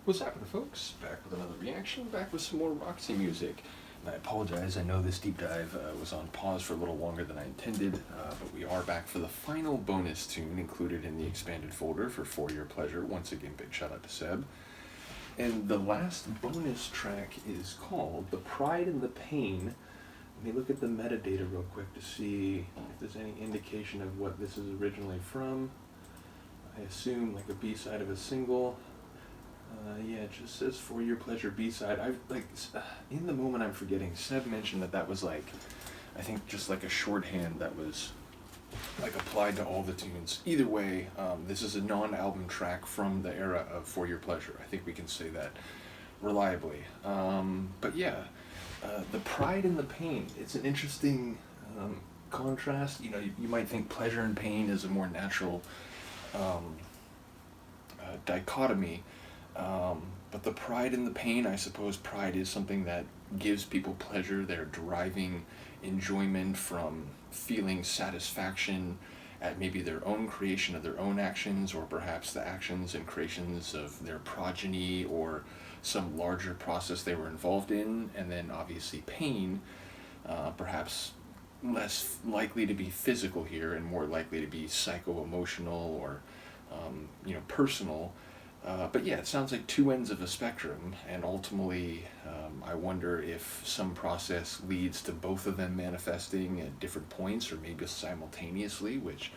What's happening, folks? Back with another reaction, back with some more Roxy music. And I apologize, I know this deep dive was on pause for a little longer than I intended, but we are back for the final bonus tune included in the expanded folder for Your Pleasure. Once again, big shout out to Seb. And the last bonus track is called The Pride and the Pain. Let me look at the metadata real quick to see if there's any indication of what this is originally from. I assume like a B-side of a single. Yeah, it just says For Your Pleasure B-side. In the moment I'm forgetting, Seb mentioned that was like, I think just like a shorthand that was like applied to all the tunes. Either way, this is a non-album track from the era of For Your Pleasure. I think we can say that reliably. But yeah, The Pride and the Pain. It's an interesting contrast. You know, you might think pleasure and pain is a more natural dichotomy. But the pride and the pain, I suppose pride is something that gives people pleasure. They're deriving enjoyment from feeling satisfaction at maybe their own creation of their own actions, or perhaps the actions and creations of their progeny or some larger process they were involved in. And then obviously pain, perhaps less likely to be physical here and more likely to be psycho-emotional or personal. But yeah, it sounds like two ends of a spectrum, and ultimately I wonder if some process leads to both of them manifesting at different points or maybe simultaneously, which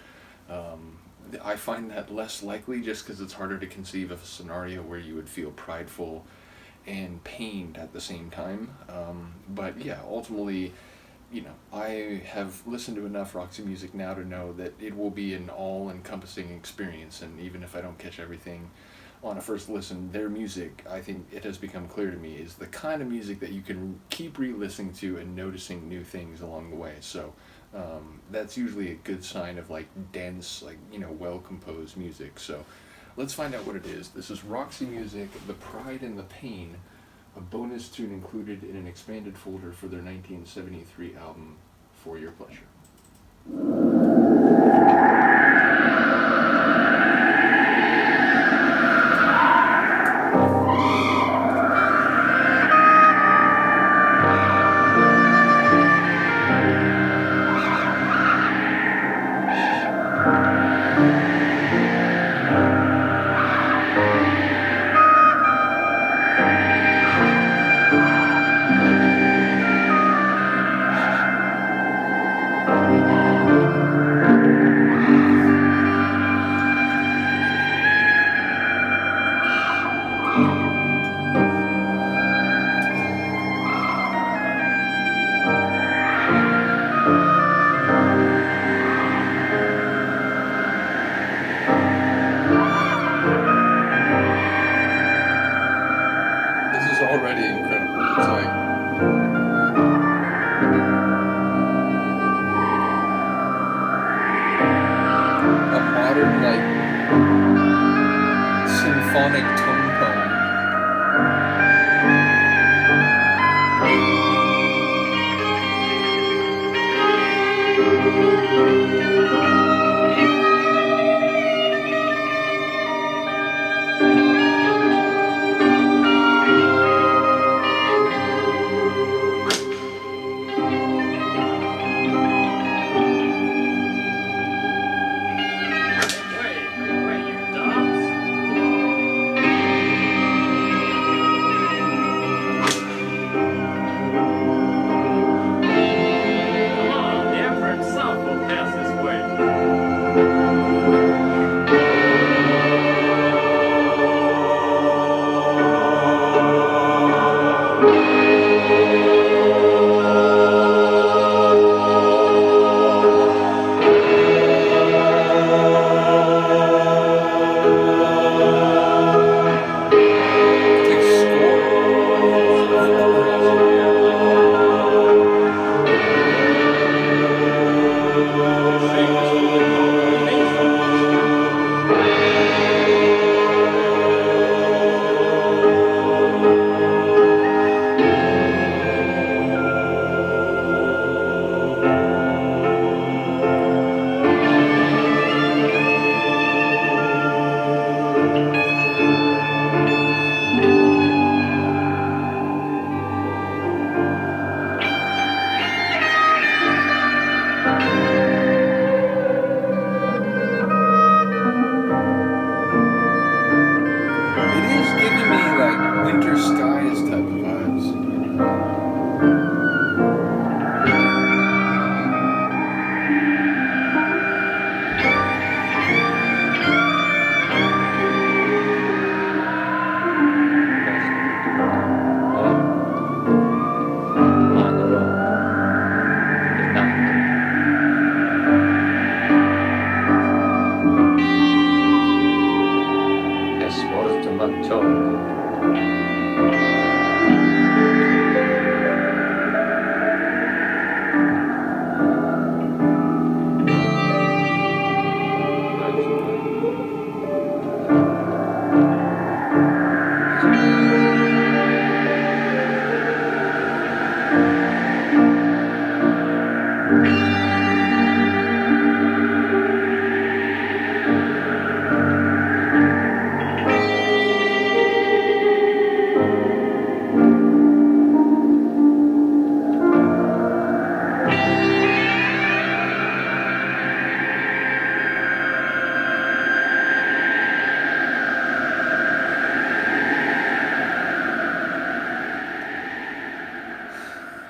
I find that less likely just because it's harder to conceive of a scenario where you would feel prideful and pained at the same time. But yeah, ultimately, I have listened to enough Roxy music now to know that it will be an all-encompassing experience, and even if I don't catch everything on a first listen, their music, I think it has become clear to me, is the kind of music that you can keep re-listening to and noticing new things along the way. So that's usually a good sign of like dense, well-composed music. So let's find out what it is. This is Roxy music, The Pride and the Pain, a bonus tune included in an expanded folder for their 1973 album, For Your Pleasure. Already incredible. It's like a modern, symphonic tone poem. Winter skies type of vibes.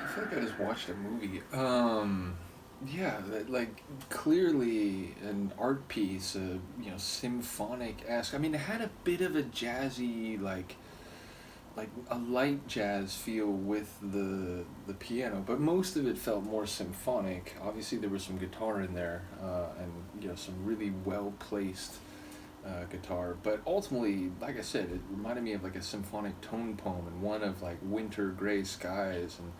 I feel like I just watched a movie. Yeah, like clearly an art piece, symphonic esque. I mean, it had a bit of a jazzy, like a light jazz feel with the piano, but most of it felt more symphonic. Obviously, there was some guitar in there, and some really well placed guitar. But ultimately, like I said, it reminded me of like a symphonic tone poem, and one of like winter gray skies and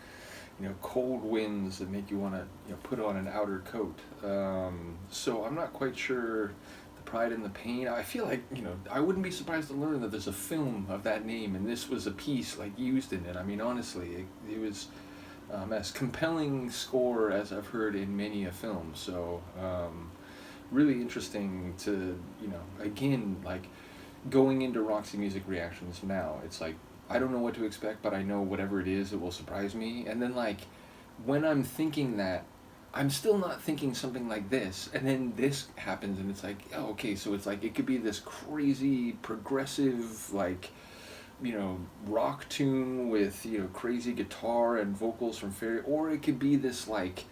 cold winds that make you want to put on an outer coat. So I'm not quite sure the pride and the pain. I feel like I wouldn't be surprised to learn that there's a film of that name, and this was a piece like used in it. I mean, honestly, it was as compelling score as I've heard in many a film. So really interesting to again, like going into Roxy Music reactions now. It's like I don't know what to expect, but I know whatever it is, it will surprise me. And then like when I'm thinking that, I'm still not thinking something like this, and then this happens, and it's like, oh, okay, so it's like it could be this crazy progressive like rock tune with crazy guitar and vocals from fairy, or it could be this like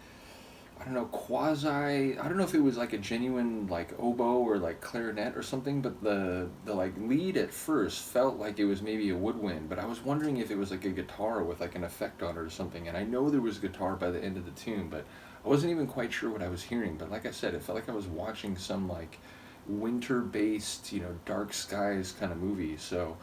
I don't know, quasi. I don't know if it was like a genuine like oboe or like clarinet or something, but the like lead at first felt like it was maybe a woodwind, but I was wondering if it was like a guitar with like an effect on it or something. And I know there was guitar by the end of the tune, but I wasn't even quite sure what I was hearing. But like I said, it felt like I was watching some like winter-based, dark skies kind of movie. So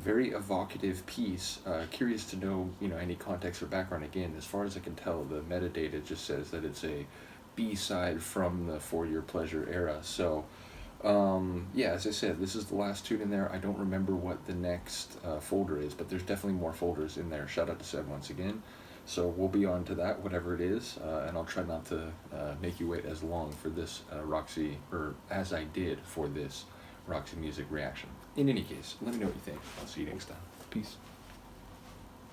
very evocative piece. Curious to know, any context or background. Again, as far as I can tell, the metadata just says that it's a B-side from the For Your Pleasure era. So, yeah, as I said, this is the last tune in there. I don't remember what the next folder is, but there's definitely more folders in there. Shout out to Seb once again. So we'll be on to that, whatever it is, and I'll try not to make you wait as long for this Roxy, or as I did for this Roxy Music reaction. In any case, let me know what you think. I'll see you next time. Peace.